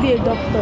be a doctor.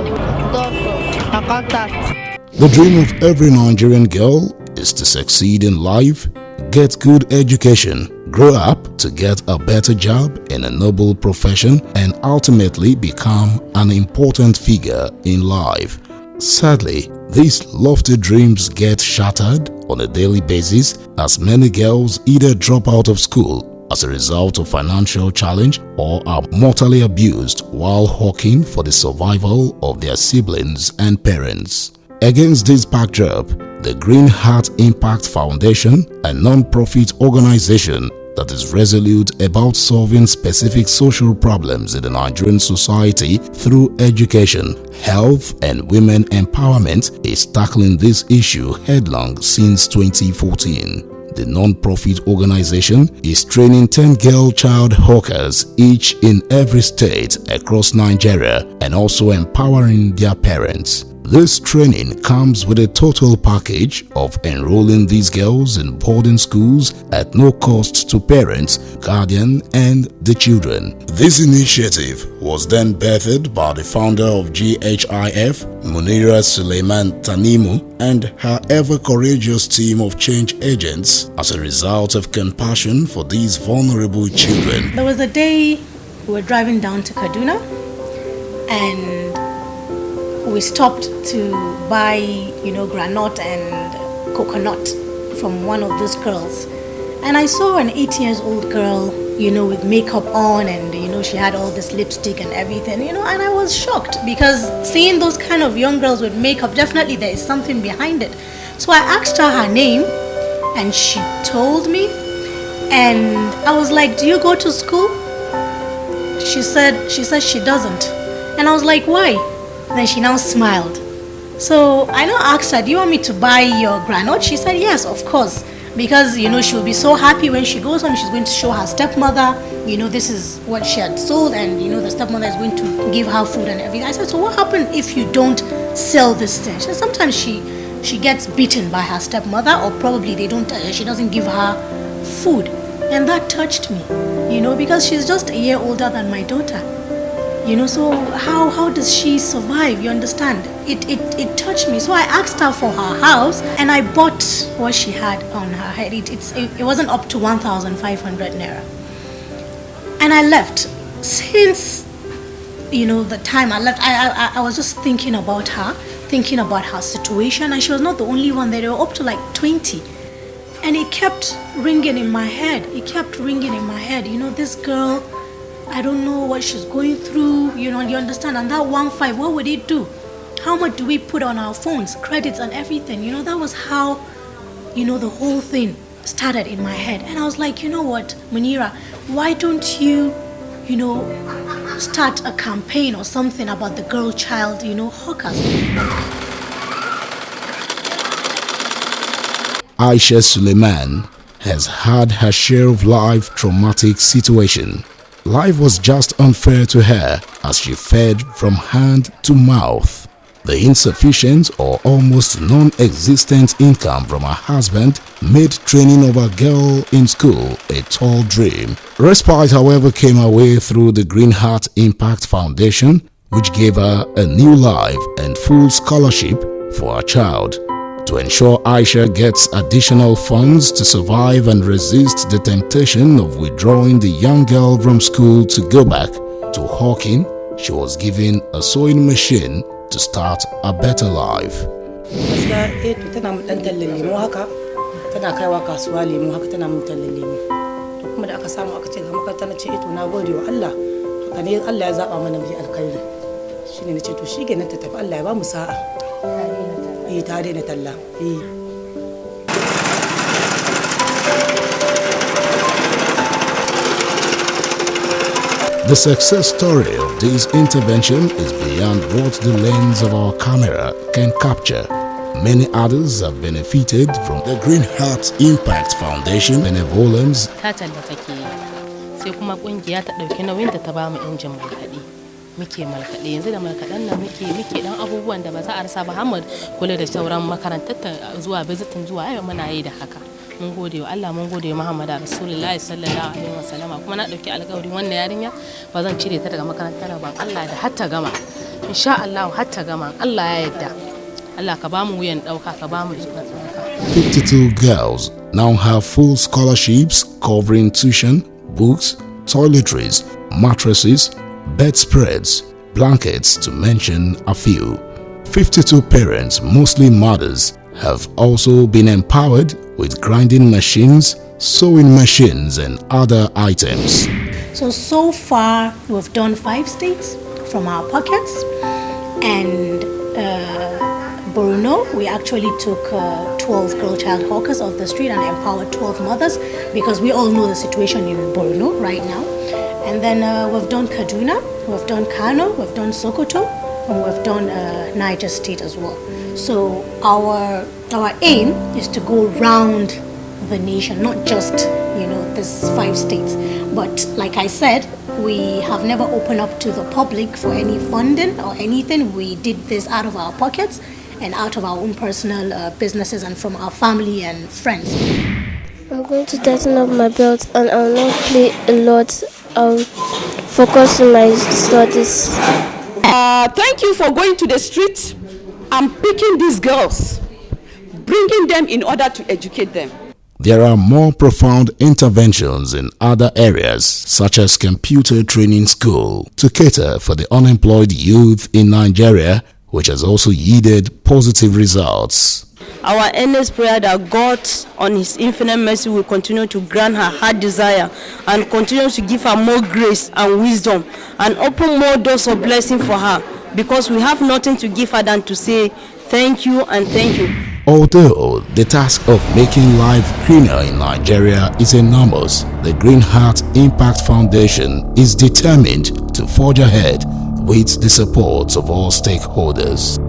Accountant. The dream of every Nigerian girl is to succeed in life, get good education, grow up to get a better job in a noble profession, and ultimately become an important figure in life. Sadly, these lofty dreams get shattered on a daily basis as many girls either drop out of school as a result of financial challenge or are mortally abused while hawking for the survival of their siblings and parents. Against this backdrop, the Green Heart Impact Foundation, a non-profit organization that is resolute about solving specific social problems in the Nigerian society through education, health, and women empowerment, is tackling this issue headlong since 2014. The non-profit organization is training 10 girl child hawkers each in every state across Nigeria and also empowering their parents. This training comes with a total package of enrolling these girls in boarding schools at no cost to parents, guardian, and the children. This initiative was then birthed by the founder of GHIF, Munira Suleiman-Tanimu, and her ever-courageous team of change agents as a result of compassion for these vulnerable children. There was a day we were driving down to Kaduna and we stopped to buy, granite and coconut from one of those girls. And I saw an 8-year-old girl, with makeup on and, she had all this lipstick and everything, and I was shocked because seeing those kind of young girls with makeup, definitely there is something behind it. So I asked her name and she told me, and I was like, do you go to school? She said she doesn't. And I was like, why? Then she now smiled. So I now asked her, do you want me to buy your granite? She said, yes, of course. Because, she will be so happy when she goes home. She's going to show her stepmother, this is what she had sold. And, the stepmother is going to give her food and everything. I said, so what happens if you don't sell this thing? She said, sometimes she gets beaten by her stepmother, or probably she doesn't give her food. And that touched me, because she's just a year older than my daughter. So how does she survive? You understand? It touched me. So I asked her for her house and I bought what she had on her head. It wasn't up to 1,500 naira. And I left. Since, the time I left, I was just thinking about her situation, and she was not the only one there. They were up to like 20. And it kept ringing in my head. This girl, I don't know what she's going through, you understand? And that 1.5, what would it do? How much do we put on our phones, credits and everything? That was how, the whole thing started in my head. And I was like, you know what, Munira, why don't you, start a campaign or something about the girl child, hawkers? Aisha Suleiman has had her share of life traumatic situation. Life was just unfair to her as she fed from hand to mouth. The insufficient or almost non-existent income from her husband made training of a girl in school a tall dream. Respite, however, came her way through the Green Heart Impact Foundation, which gave her a new life and full scholarship for her child. To ensure Aisha gets additional funds to survive and resist the temptation of withdrawing the young girl from school to go back to hawking, she was given a sewing machine to start a better life. shine nace to shikenan ta tafi Allah ya ba mu sa'a ta daina talla The success story of this intervention is beyond what the lens of our camera can capture. Many others have benefited from the Green Heart Impact Foundation benevolence. Ta talla take sai kuma kungiya ta dauki nauyin da ta ba mu injin malkadi. Muke malkade yanzu da malkadan nan muke dan abubuwan da ba za a rasa ba Muhammad kula da sauran makarantar ta zuwa visiting zuwa yau muna yi da haka. Mun gode wa Allah mun gode wa Muhammad Rasulullahi sallallahu alaihi wasallama kuma na dauki alƙawari wannan yarinya ba zan cire ta daga makarantar ba Allah da har ta gama insha Allah har ta gama Allah ya yarda Allah ka bamu wuyan dauka ka bamu zuwa tsaka 52 girls now have full scholarships covering tuition, books, toiletries, mattresses, bedspreads, blankets to mention a few. 52 parents, mostly mothers, have also been empowered with grinding machines, sewing machines and other items. So far we've done 5 states from our pockets, and Borno, we actually took 12 girl child hawkers off the street and empowered 12 mothers, because we all know the situation in Borno right now. And then we've done Kaduna, we've done Kano, we've done Sokoto, and we've done Niger State as well. So our aim is to go round the nation, not just this 5 states. But like I said, we have never opened up to the public for any funding or anything. We did this out of our pockets and out of our own personal businesses and from our family and friends. I'm going to tighten up my belt and I'll not play a lot. I'll focus on my studies. Thank you for going to the street and picking these girls, bringing them in order to educate them. There are more profound interventions in other areas, such as computer training school, to cater for the unemployed youth in Nigeria, which has also yielded positive results. Our earnest prayer that God, on His infinite mercy, will continue to grant her heart desire and continue to give her more grace and wisdom and open more doors of blessing for her, because we have nothing to give her than to say thank you and thank you. Although the task of making life greener in Nigeria is enormous, the Green Heart Impact Foundation is determined to forge ahead with the support of all stakeholders.